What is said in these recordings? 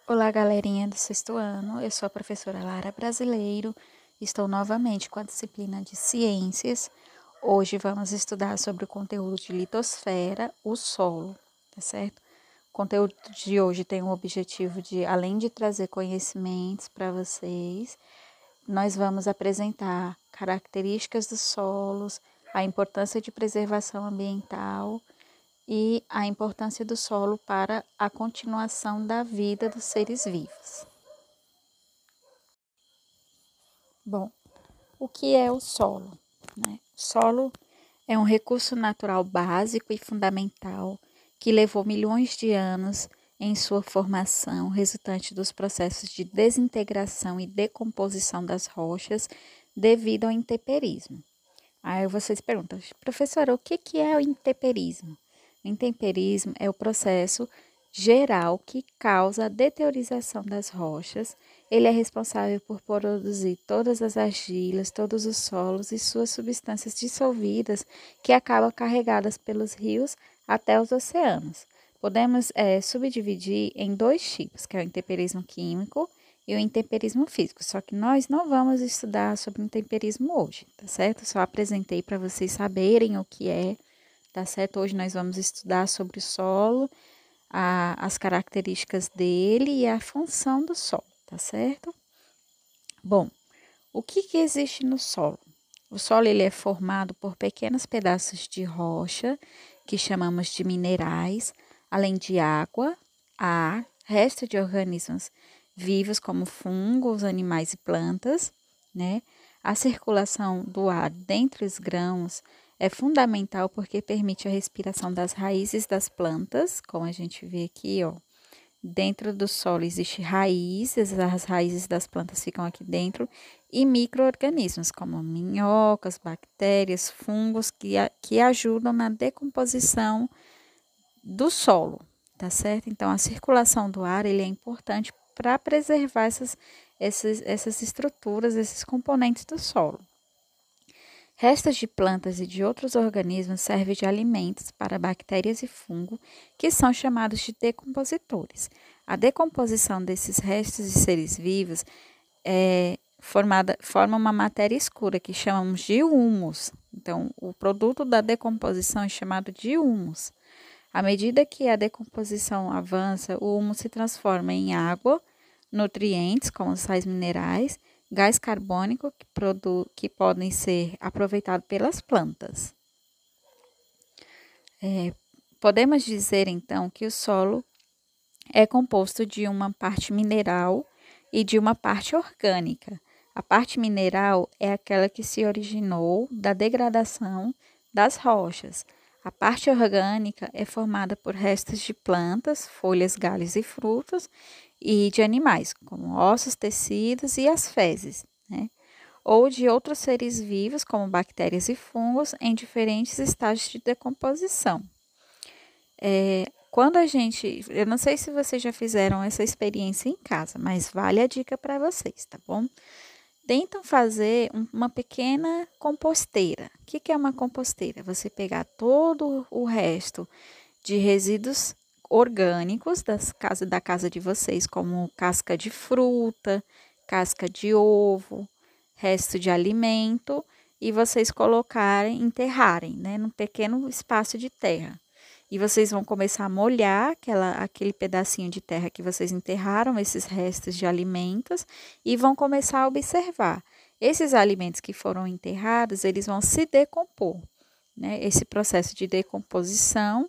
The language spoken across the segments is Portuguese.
Olá, galerinha do sexto ano. Eu sou a professora Lara Brasileiro. Estou novamente com a disciplina de Ciências. Hoje vamos estudar sobre o conteúdo de litosfera, o solo, tá certo? O conteúdo de hoje tem o objetivo de, além de trazer conhecimentos para vocês, nós vamos apresentar características dos solos, a importância de preservação ambiental e a importância do solo para a continuação da vida dos seres vivos. Bom, o que é o solo? O solo é um recurso natural básico e fundamental que levou milhões de anos em sua formação, resultante dos processos de desintegração e decomposição das rochas devido ao intemperismo. Aí vocês perguntam, professora, o que é o intemperismo? O intemperismo é o processo geral que causa a deteriorização das rochas. Ele é responsável por produzir todas as argilas, todos os solos e suas substâncias dissolvidas que acabam carregadas pelos rios até os oceanos. Podemos subdividir em dois tipos, que é o intemperismo químico e o intemperismo físico. Só que nós não vamos estudar sobre intemperismo hoje, tá certo? Só apresentei para vocês saberem o que é, tá certo? Hoje nós vamos estudar sobre o solo, as características dele e a função do solo, tá certo? Bom, o que existe no solo? O solo ele é formado por pequenos pedaços de rocha, que chamamos de minerais, além de água, ar, resto de organismos vivos como fungos, animais e plantas, né? A circulação do ar dentre os grãos é fundamental porque permite a respiração das raízes das plantas, como a gente vê aqui, ó. Dentro do solo existe raízes, as raízes das plantas ficam aqui dentro, e micro-organismos, como minhocas, bactérias, fungos, que ajudam na decomposição do solo, tá certo? Então, a circulação do ar ele é importante para preservar essas estruturas, esses componentes do solo. Restos de plantas e de outros organismos servem de alimentos para bactérias e fungo, que são chamados de decompositores. A decomposição desses restos de seres vivos forma uma matéria escura que chamamos de humus. Então, o produto da decomposição é chamado de humus. À medida que a decomposição avança, o humus se transforma em água, nutrientes como sais minerais, gás carbônico que podem ser aproveitados pelas plantas. Podemos dizer então que o solo é composto de uma parte mineral e de uma parte orgânica. A parte mineral é aquela que se originou da degradação das rochas. A parte orgânica é formada por restos de plantas, folhas, galhos e frutos e de animais, como ossos, tecidos e as fezes, né? Ou de outros seres vivos, como bactérias e fungos, em diferentes estágios de decomposição. Quando a gente, eu não sei se vocês já fizeram essa experiência em casa, mas vale a dica para vocês, tá bom? Tentam fazer uma pequena composteira. O que é uma composteira? Você pegar todo o resto de resíduos orgânicos da casa de vocês, como casca de fruta, casca de ovo, resto de alimento, e vocês colocarem, enterrarem, né, num pequeno espaço de terra. E vocês vão começar a molhar aquele pedacinho de terra que vocês enterraram, esses restos de alimentos, e vão começar a observar. Esses alimentos que foram enterrados, eles vão se decompor, né? Esse processo de decomposição,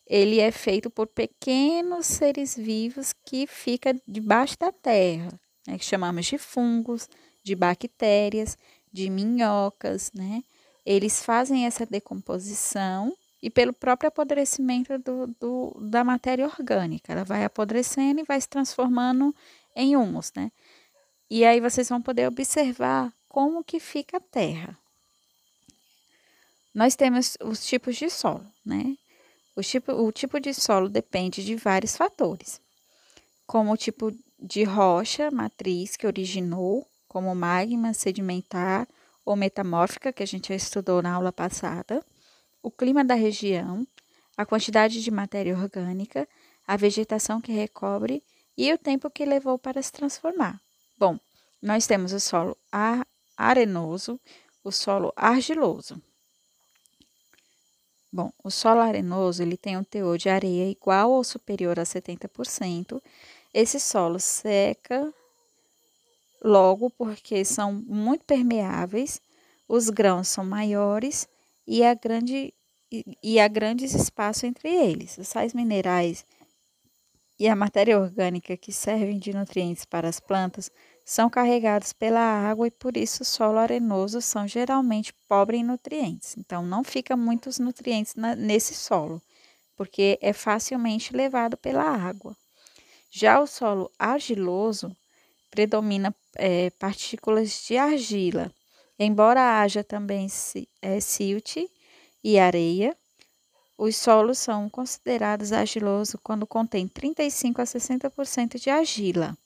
ele é feito por pequenos seres vivos que ficam debaixo da terra, né? Que chamamos de fungos, de bactérias, de minhocas, né? Eles fazem essa decomposição e pelo próprio apodrecimento da matéria orgânica. Ela vai apodrecendo e vai se transformando em humus, né? E aí vocês vão poder observar como que fica a terra. Nós temos os tipos de solo, né? O tipo de solo depende de vários fatores, como o tipo de rocha matriz que originou, como magma, sedimentar ou metamórfica, que a gente já estudou na aula passada, o clima da região, a quantidade de matéria orgânica, a vegetação que recobre e o tempo que levou para se transformar. Bom, nós temos o solo arenoso, o solo argiloso. Bom, o solo arenoso ele tem um teor de areia igual ou superior a 70%. Esse solo seca logo porque são muito permeáveis, os grãos são maiores e há grandes espaços entre eles. Os sais minerais e a matéria orgânica que servem de nutrientes para as plantas são carregados pela água e por isso o solo arenoso são geralmente pobres em nutrientes. Então não fica muitos nutrientes nesse solo, porque é facilmente levado pela água. Já o solo argiloso predomina partículas de argila, embora haja também silt e areia. Os solos são considerados argilosos quando contém 35 a 60% de argila.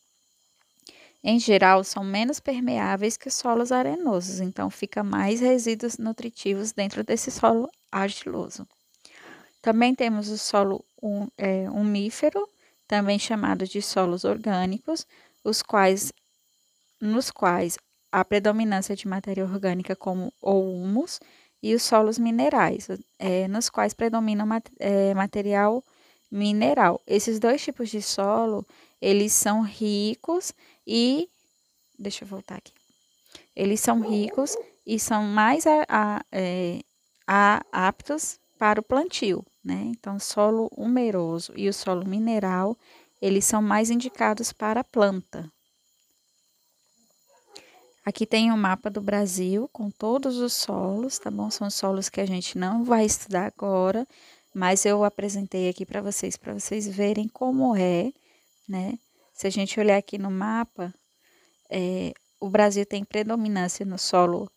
Em geral, são menos permeáveis que os solos arenosos, então fica mais resíduos nutritivos dentro desse solo argiloso. Também temos o solo umífero, também chamado de solos orgânicos, nos quais há predominância de matéria orgânica como o humus, e os solos minerais, nos quais predomina material mineral. Esses dois tipos de solo, eles são ricos e... Deixa eu voltar aqui. Eles são ricos e são mais aptos para o plantio, né? Então, o solo humeroso e o solo mineral, eles são mais indicados para a planta. Aqui tem um mapa do Brasil com todos os solos, tá bom? São solos que a gente não vai estudar agora, mas eu apresentei aqui para vocês verem como é, né? Se a gente olhar aqui no mapa, o Brasil tem predominância no solo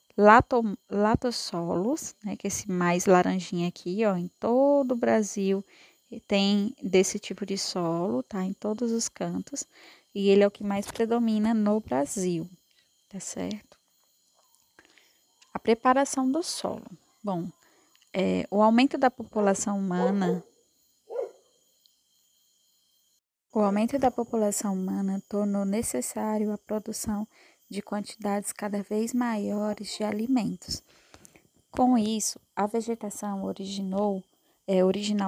latossolos, né? Que é esse mais laranjinha aqui, ó, em todo o Brasil tem desse tipo de solo, tá? Em todos os cantos, e ele é o que mais predomina no Brasil. Tá certo? A preparação do solo. Bom, o aumento da população humana. O aumento da população humana tornou necessário a produção de quantidades cada vez maiores de alimentos. Com isso, a vegetação original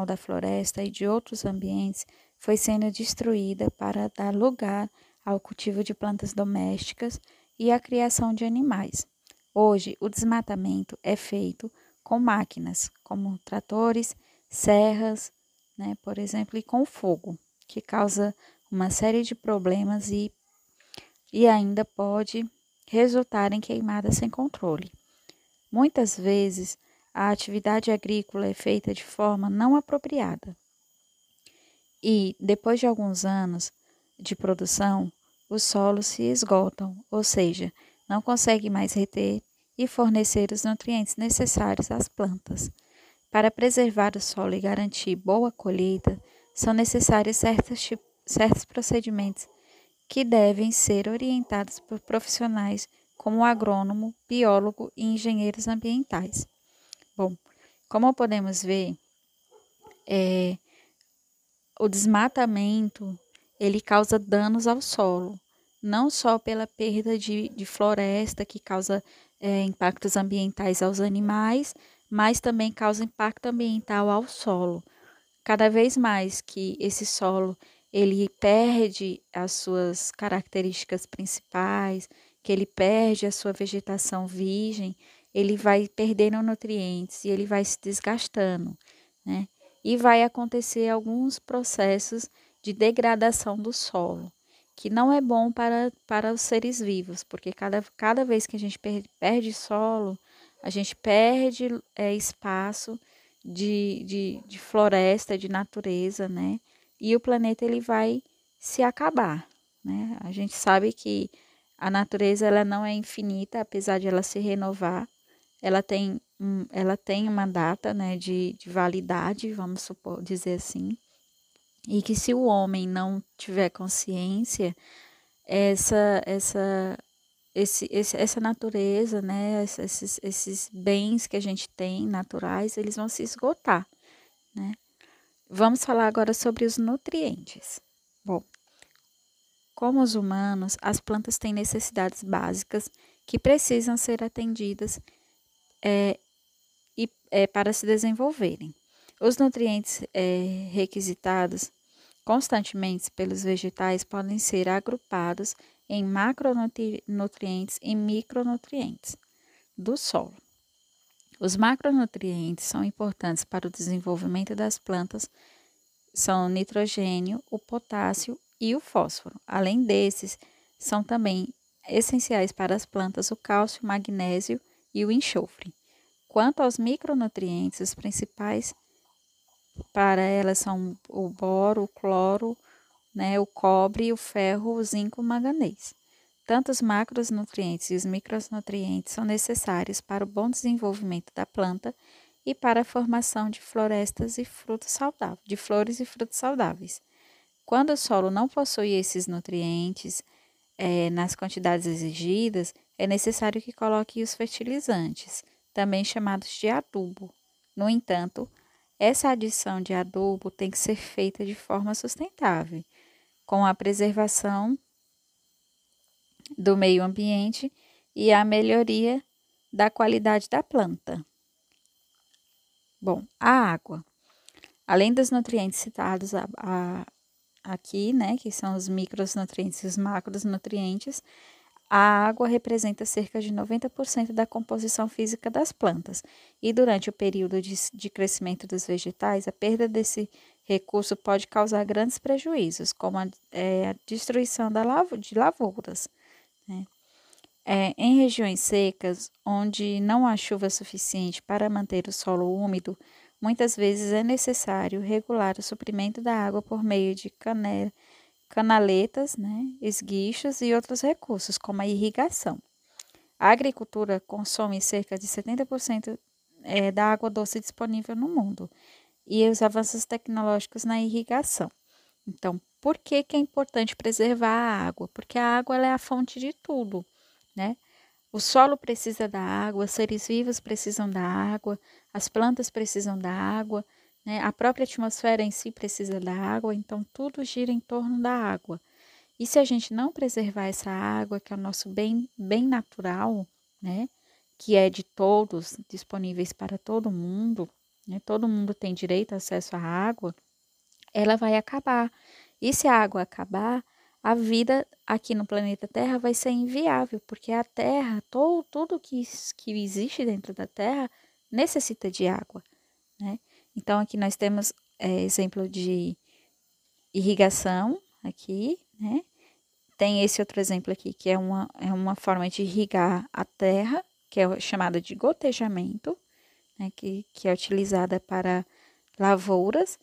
da floresta e de outros ambientes foi sendo destruída para dar lugar ao cultivo de plantas domésticas e à criação de animais. Hoje, o desmatamento é feito com máquinas, como tratores, serras, né, por exemplo, e com fogo, que causa uma série de problemas e ainda pode resultar em queimadas sem controle. Muitas vezes, a atividade agrícola é feita de forma não apropriada. E, depois de alguns anos de produção, os solos se esgotam, ou seja, não conseguem mais reter e fornecer os nutrientes necessários às plantas. Para preservar o solo e garantir boa colheita, são necessários certos procedimentos que devem ser orientados por profissionais como agrônomo, biólogo e engenheiros ambientais. Bom, como podemos ver, o desmatamento ele causa danos ao solo, não só pela perda de floresta, que causa impactos ambientais aos animais, mas também causa impacto ambiental ao solo. Cada vez mais que esse solo ele perde as suas características principais, que ele perde a sua vegetação virgem, ele vai perdendo nutrientes e ele vai se desgastando, né? E vai acontecer alguns processos de degradação do solo, que não é bom para os seres vivos, porque cada vez que a gente perde solo, a gente perde espaço de floresta, de natureza, né? E o planeta ele vai se acabar, né? A gente sabe que a natureza ela não é infinita, apesar de ela se renovar, ela tem uma data, né, de validade, vamos dizer assim, e que se o homem não tiver consciência, essa natureza, né, esses bens que a gente tem naturais, eles vão se esgotar, né? Vamos falar agora sobre os nutrientes. Bom, Como os humanos, as plantas têm necessidades básicas que precisam ser atendidas para se desenvolverem. Os nutrientes requisitados constantemente pelos vegetais podem ser agrupados em macronutrientes e micronutrientes do solo. Os macronutrientes são importantes para o desenvolvimento das plantas, são o nitrogênio, o potássio e o fósforo. Além desses, são também essenciais para as plantas o cálcio, o magnésio e o enxofre. Quanto aos micronutrientes, os principais para elas são o boro, o cloro, né, o cobre, o ferro, o zinco e o manganês. Tanto os macronutrientes e os micronutrientes são necessários para o bom desenvolvimento da planta e para a formação de florestas e frutos saudáveis, de flores e frutos saudáveis. Quando o solo não possui esses nutrientes nas quantidades exigidas, é necessário que coloque os fertilizantes, também chamados de adubo. No entanto, essa adição de adubo tem que ser feita de forma sustentável, com a preservação do meio ambiente e a melhoria da qualidade da planta. Bom, a água. Além dos nutrientes citados aqui, né, que são os micronutrientes e os macronutrientes, a água representa cerca de 90% da composição física das plantas. E durante o período de crescimento dos vegetais, a perda desse recurso pode causar grandes prejuízos, como a destruição de lavouras. Né? Em regiões secas, onde não há chuva suficiente para manter o solo úmido, muitas vezes é necessário regular o suprimento da água por meio de canaletas, né, esguichos e outros recursos, como a irrigação. A agricultura consome cerca de 70% da água doce disponível no mundo e os avanços tecnológicos na irrigação. Então, por que é importante preservar a água? Porque a água ela é a fonte de tudo, né? O solo precisa da água, os seres vivos precisam da água, as plantas precisam da água, né? A própria atmosfera em si precisa da água, então tudo gira em torno da água. E se a gente não preservar essa água, que é o nosso bem natural, né? Que é de todos, disponíveis para todo mundo, né? Todo mundo tem direito a acesso à água, ela vai acabar. E se a água acabar, a vida aqui no planeta Terra vai ser inviável, porque a Terra, tudo que existe dentro da Terra necessita de água, né? Então, aqui nós temos exemplo de irrigação aqui, né? Tem esse outro exemplo aqui, que é uma forma de irrigar a terra, que é chamada de gotejamento, né? Que é utilizada para lavouras.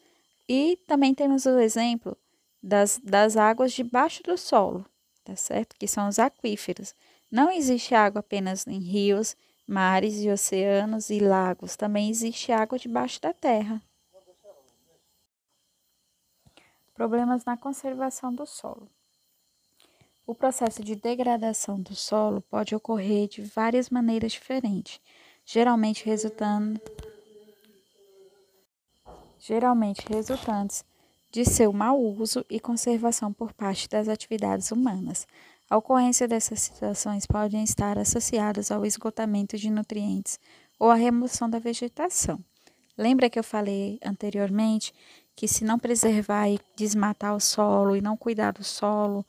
E também temos o exemplo das águas debaixo do solo, tá certo? Que são os aquíferos. Não existe água apenas em rios, mares e oceanos e lagos. Também existe água debaixo da terra. Problemas na conservação do solo. O processo de degradação do solo pode ocorrer de várias maneiras diferentes, geralmente resultantes de seu mau uso e conservação por parte das atividades humanas. A ocorrência dessas situações podem estar associadas ao esgotamento de nutrientes ou à remoção da vegetação. Lembra que eu falei anteriormente que se não preservar e desmatar o solo e não cuidar do solo,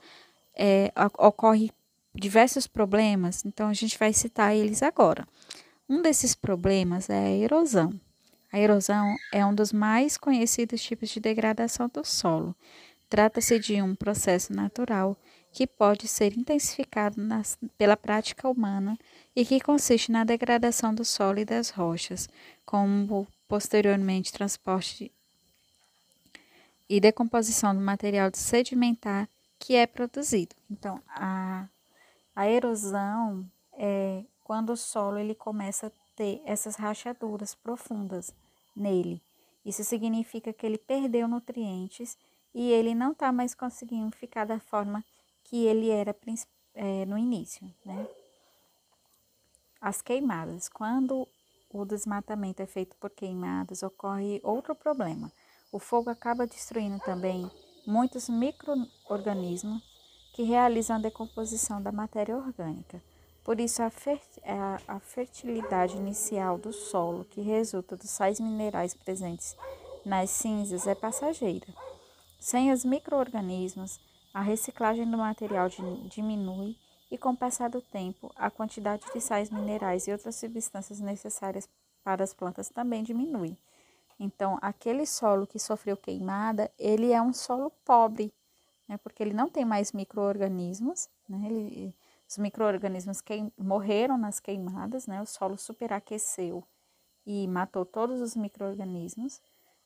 ocorre diversos problemas? Então a gente vai citar eles agora. Um desses problemas é a erosão. A erosão é um dos mais conhecidos tipos de degradação do solo. Trata-se de um processo natural que pode ser intensificado pela prática humana e que consiste na degradação do solo e das rochas, como posteriormente transporte e decomposição do material sedimentar que é produzido. Então, a erosão é quando o solo ele começa a ter essas rachaduras profundas nele. Isso significa que ele perdeu nutrientes e ele não está mais conseguindo ficar da forma que ele era no início, né? As queimadas. Quando o desmatamento é feito por queimadas, ocorre outro problema. O fogo acaba destruindo também muitos micro-organismos que realizam a decomposição da matéria orgânica. Por isso, a fertilidade inicial do solo, que resulta dos sais minerais presentes nas cinzas, é passageira. Sem os micro-organismos, a reciclagem do material diminui e, com o passar do tempo, a quantidade de sais minerais e outras substâncias necessárias para as plantas também diminui. Então, aquele solo que sofreu queimada, ele é um solo pobre, né, porque ele não tem mais micro-organismos, né, os micro-organismos morreram nas queimadas, né, o solo superaqueceu e matou todos os micro-organismos.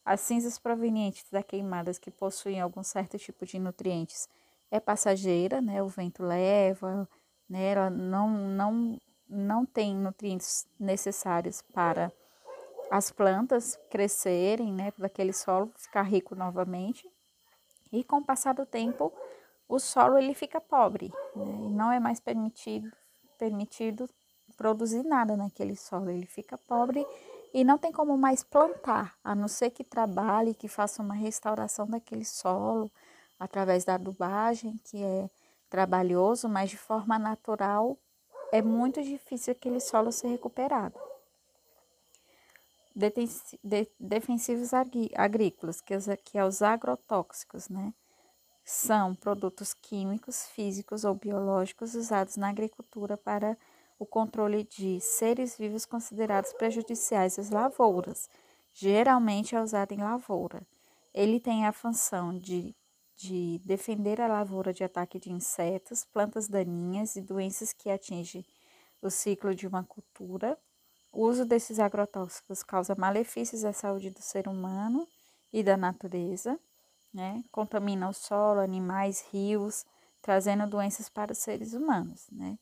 As cinzas provenientes das queimadas que possuem algum certo tipo de nutrientes é passageira, né, o vento leva, né, ela não tem nutrientes necessários para as plantas crescerem, né, para aquele solo ficar rico novamente. E com o passar do tempo, o solo ele fica pobre, né, e não é mais permitido produzir nada naquele solo, ele fica pobre e não tem como mais plantar, a não ser que trabalhe, que faça uma restauração daquele solo através da adubagem, que é trabalhoso, mas de forma natural é muito difícil aquele solo ser recuperado. Defensivos agrícolas, que é os agrotóxicos, né? São produtos químicos, físicos ou biológicos usados na agricultura para o controle de seres vivos considerados prejudiciais às lavouras. Geralmente é usado em lavoura. Ele tem a função de defender a lavoura de ataque de insetos, plantas daninhas e doenças que atingem o ciclo de uma cultura. O uso desses agrotóxicos causa malefícios à saúde do ser humano e da natureza, né? Contamina o solo, animais, rios, trazendo doenças para os seres humanos, né?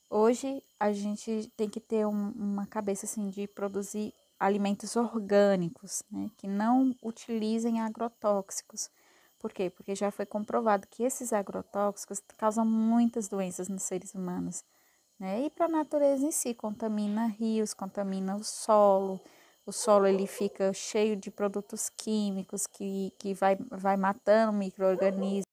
Hoje a gente tem que ter uma cabeça assim de produzir alimentos orgânicos, né? Que não utilizem agrotóxicos. Por quê? Porque já foi comprovado que esses agrotóxicos causam muitas doenças nos seres humanos, né? E para a natureza em si, contamina rios, contamina o solo ele fica cheio de produtos químicos que vai matando micro-organismos.